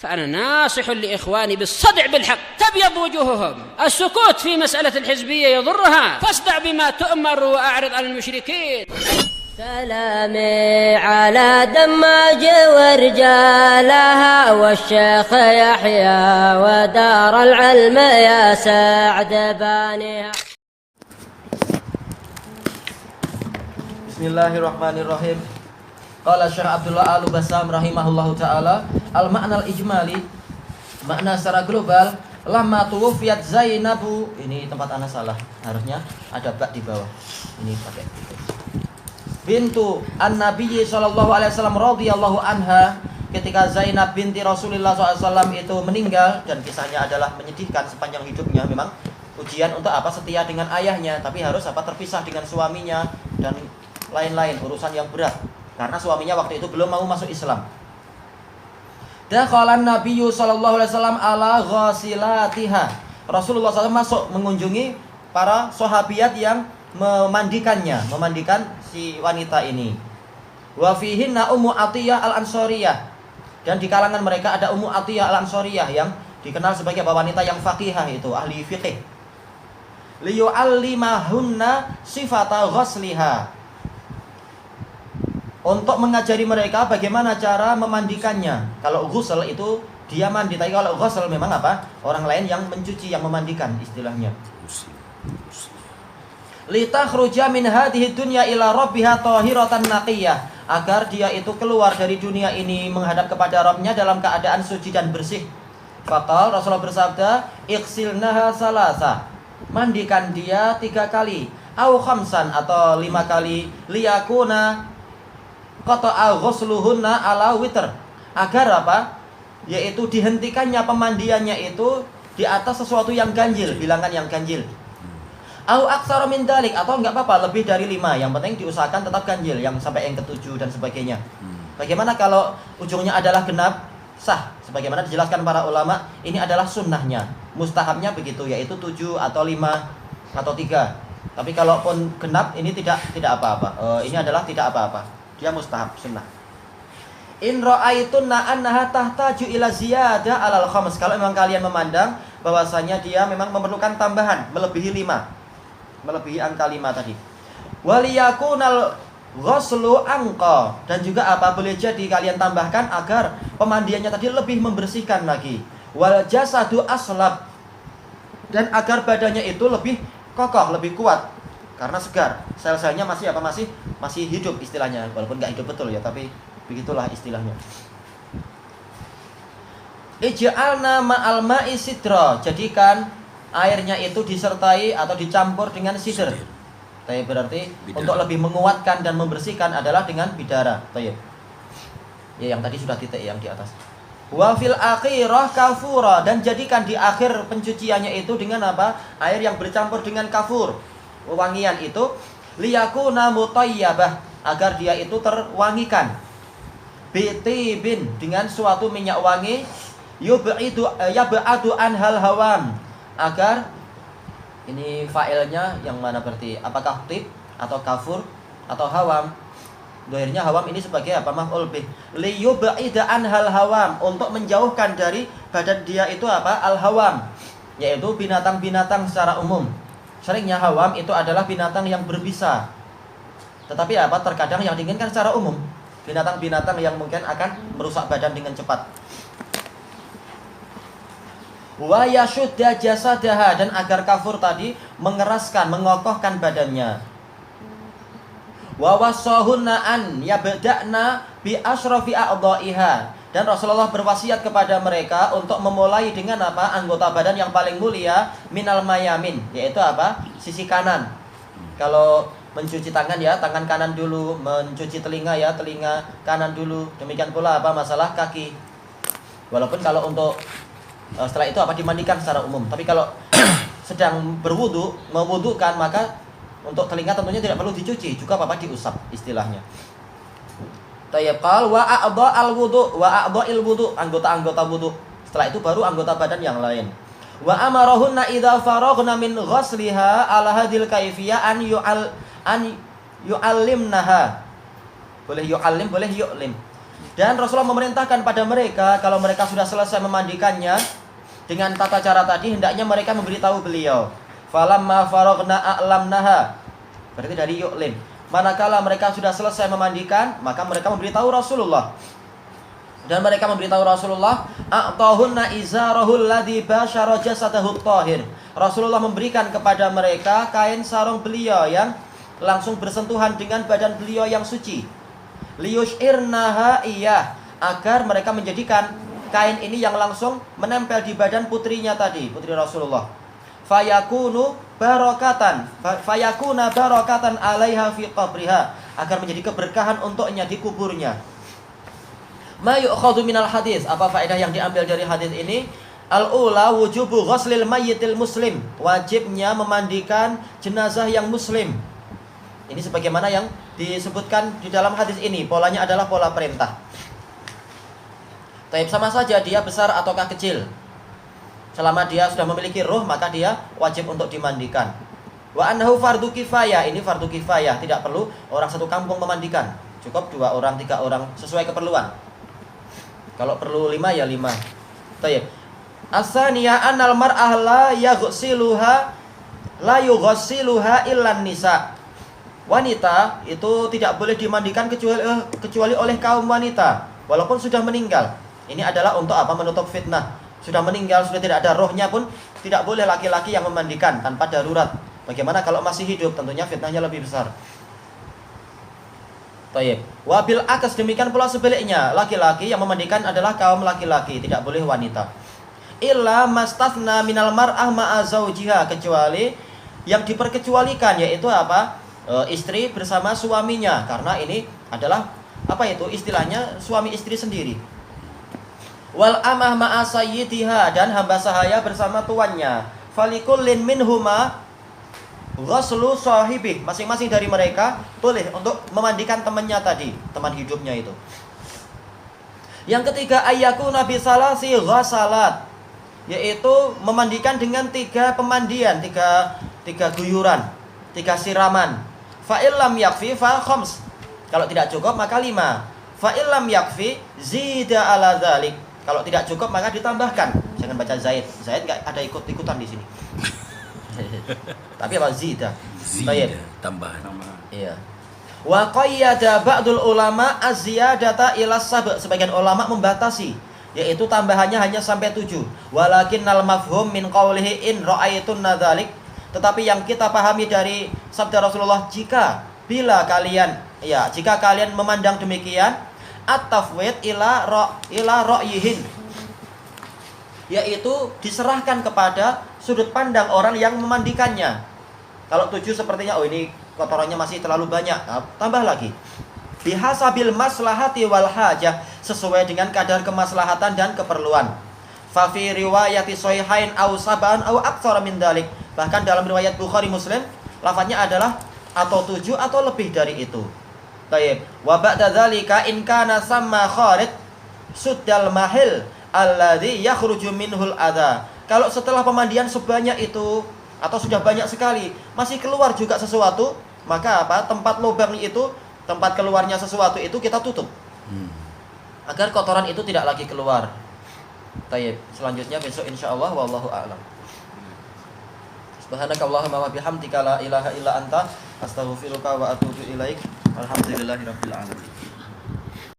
فأنا ناصح لإخواني بالصدع بالحق تبيض وجوههم. السكوت في مسألة الحزبية يضرها، فاصدع بما تؤمر وأعرض عن المشركين. سلامي على دماج ورجالها والشيخ يحيى ودار العلم يا سعد بانيها. Bismillahirrahmanirrahim. Qala Syekh Abdullah Al-Bassam rahimahullahu taala, al-ma'na al-ijmali, makna secara global, lamma tuwfiyat Zainabu, ini tempat ana salah, harusnya ada bak di bawah. Ini pakai bintu an-nabi sallallahu alaihi wasallam radhiyallahu anha, ketika Zainab binti Rasulullah SAW itu meninggal, dan kisahnya adalah menyedihkan sepanjang hidupnya. Memang ujian untuk apa? Setia dengan ayahnya, tapi harus apa? Terpisah dengan suaminya dan lain-lain, urusan yang berat, karena suaminya waktu itu belum mau masuk Islam. Dakhalan Nabiyyu sallallahu alaihi wasallam ala ghasilatiha. Rasulullah SAW masuk mengunjungi para sahabiat yang memandikan si wanita ini. Wa fihinna Ummu Atiyah Al-Ansariyah. Dan di kalangan mereka ada Ummu Atiyah Al-Ansariyah yang dikenal sebagai wanita yang faqihah, itu ahli fiqih. Liyu'allimahunna sifata ghasliha. Untuk mengajari mereka bagaimana cara memandikannya. Kalau ghusl itu dia mandi, tapi kalau ghusl memang apa? Orang lain yang mencuci, yang memandikan istilahnya. Litakhruja min hadhihi dunya ila rabbiha tahiratan naqiyah, agar dia itu keluar dari dunia ini menghadap kepada Rabbnya dalam keadaan suci dan bersih. Faqal, Rasulullah bersabda, ighsilnaha salasa, mandikan dia 3 kali, au khamsan atau 5 kali, liyakuna qata'a ghusluhunna ala witr, agar apa? Yaitu dihentikannya pemandiannya itu di atas sesuatu yang ganjil, bilangan yang ganjil. Au aksara min dalik, atau enggak apa-apa lebih dari 5, yang penting diusahakan tetap ganjil, yang sampai yang ke-7 dan sebagainya. Bagaimana kalau ujungnya adalah genap? Sah, sebagaimana dijelaskan para ulama, ini adalah sunnahnya. Mustahabnya begitu, yaitu 7 atau 5 atau 3. Tapi kalaupun genap ini tidak apa-apa. Ini adalah tidak apa-apa. Dia mustahab, sunnah. In ra'aitunna annaha tahtaju ila ziyadah alal khams, kalau memang kalian memandang bahwasanya dia memang memerlukan tambahan melebihi 5, melebihi angka 5 tadi. Waliyakunal ghuslu anqa, dan juga apa? Boleh jadi kalian tambahkan agar pemandiannya tadi lebih membersihkan lagi. Wal jasadu aslab, dan agar badannya itu lebih kokoh, lebih kuat, karena segar, sel-selnya masih apa? Masih hidup istilahnya, walaupun nggak hidup betul ya, tapi begitulah istilahnya. Ij'alna ma'al ma'i sidra, jadikan airnya itu disertai atau dicampur dengan sidr. Tapi berarti bidara. Untuk lebih menguatkan dan membersihkan adalah dengan bidara. Tayyib. Ya, yang tadi sudah titik yang di atas. Wa fil akhirah kafura, dan jadikan di akhir pencuciannya itu dengan apa? Air yang bercampur dengan kafur, wewangian itu, liyakuna mutayyabah, agar dia itu terwangikan. Bitibin, dengan suatu minyak wangi, yab'adu anhal hawam, agar ini fa'ilnya yang mana berarti? Apakah tib atau kafur atau hawam? Dohirnya hawam ini sebagai apa? Maf'ul bih. Liyub'ida anhal hawam, untuk menjauhkan dari badan dia itu apa? Al-hawam, yaitu binatang-binatang secara umum. Seringnya hawam itu adalah binatang yang berbisa. Tetapi apa? Terkadang yang diinginkan secara umum, binatang-binatang yang mungkin akan merusak badan dengan cepat. Wa yashudda jasadaha, dan agar kafur tadi mengeraskan, mengokohkan badannya. Wa wasahunna an yabda'na bi asrafi a'dha'iha, dan Rasulullah berwasiat kepada mereka untuk memulai dengan apa? Anggota badan yang paling mulia, minal mayamin, yaitu apa? Sisi kanan. Kalau mencuci tangan ya, tangan kanan dulu. Mencuci telinga ya, telinga kanan dulu. Demikian pula apa? Masalah kaki. Walaupun kalau untuk setelah itu apa? Dimandikan secara umum. Tapi kalau sedang berwudu, mewudukan, maka untuk telinga tentunya tidak perlu dicuci, juga apa? Diusap istilahnya. Tayyibal wa a'dha'al wudu wa a'dha'il wudu, anggota-anggota wudu. Setelah itu baru anggota badan yang lain. Wa amarahunna idza faraghna min ghasliha ala hadhil kaifiyah an yu'allimnaha. Boleh yu'allim, boleh yu'lim. Dan Rasulullah memerintahkan pada mereka kalau mereka sudah selesai memandikannya dengan tata cara tadi, hendaknya mereka memberitahu beliau. Falamma faragna a'lamnaha. Berarti dari yu'lim. Manakala mereka sudah selesai memandikan, maka mereka memberitahu Rasulullah. Dan mereka memberitahu Rasulullah, a'tahunna izarahul ladzi basyara jasadahu tahir. Rasulullah memberikan kepada mereka kain sarung beliau yang langsung bersentuhan dengan badan beliau yang suci. Liyushirnaha iyah, agar mereka menjadikan kain ini yang langsung menempel di badan putrinya tadi, putri Rasulullah. Fayakuna barakatan alaiha fi qabriha, agar menjadi keberkahan untuknya di kuburnya. Ma yu'khadhu minal hadis, apa faedah yang diambil dari hadis ini? Al-ula wujubu ghuslil mayyitil muslim, wajibnya memandikan jenazah yang muslim. Ini sebagaimana yang disebutkan di dalam hadis ini, polanya adalah pola perintah. Taib, sama saja dia besar ataukah kecil, selama dia sudah memiliki ruh, maka dia wajib untuk dimandikan. Wa annahu fardhu kifayah, ini fardhu kifayah, tidak perlu orang satu kampung memandikan, cukup 2 orang, 3 orang, sesuai keperluan. Kalau perlu 5 ya 5. Taib. As-saniyah annal mar'ah la yughsiluha illan nisa. Wanita itu tidak boleh dimandikan kecuali oleh kaum wanita, walaupun sudah meninggal. Ini adalah untuk apa? Menutup fitnah. Sudah meninggal, sudah tidak ada rohnya pun tidak boleh laki-laki yang memandikan tanpa darurat. Bagaimana kalau masih hidup? Tentunya fitnahnya lebih besar. Taib. Wabil akas, demikian pula sebaliknya, laki-laki yang memandikan adalah kaum laki-laki, tidak boleh wanita. Illa mastathna minal mar'ah ma'a zawjiha, kecuali yang diperkecualikan, yaitu apa? Istri bersama suaminya, karena ini adalah apa itu istilahnya suami istri sendiri. Wal amah ma'a sayyidiha, dan hamba sahaya bersama tuannya. Falikullin minhuma ghuslu sahibih, masing-masing dari mereka boleh untuk memandikan temannya tadi, teman hidupnya itu. Yang ketiga, ayyakuna bi salasi ghasalat, yaitu memandikan dengan 3 pemandian, 3 guyuran, 3 siraman. Fa illam yakfi fa khams, kalau tidak cukup maka 5. Fa illam yakfi zida ala dzalik, kalau tidak cukup maka ditambahkan. Jangan baca zaid, zaid enggak ada ikut-ikutan di sini. Tapi apa zida? Zida, tambahan. Iya. Wa qayyada ba'dul ulama az-ziyadata ila sab', sebagian ulama membatasi, yaitu tambahannya hanya sampai 7. Walakinnal mafhum min qawlihi in ra'aitun nadzalik, tetapi yang kita pahami dari sabda Rasulullah, jika kalian memandang demikian, at-tafwid ila ra'yihin, yaitu diserahkan kepada sudut pandang orang yang memandikannya. Kalau 7 sepertinya, oh ini kotorannya masih terlalu banyak, nah, tambah lagi. Bihasabil maslahati wal hajah, sesuai dengan kadar kemaslahatan dan keperluan. Fa fi riwayati sahihain aw sab'an aw aktsara min dalik, bahkan dalam riwayat Bukhari Muslim lafaznya adalah atau 7 atau lebih dari itu. Baik. Wa ba'da dzalika in kana samma kharid suddal mahil alladzi yakhruju minhul adza. Kalau setelah pemandian sebanyak itu atau sudah banyak sekali masih keluar juga sesuatu, maka apa? Tempat lubang itu, tempat keluarnya sesuatu itu kita tutup. Agar kotoran itu tidak lagi keluar. Baik, selanjutnya besok insyaallah, wallahu a'lam. Subhanakallahumma wa bihamdika la ilaha illa anta astaghfiruka wa atubu ilaik. Alhamdulillahirabbil alamin.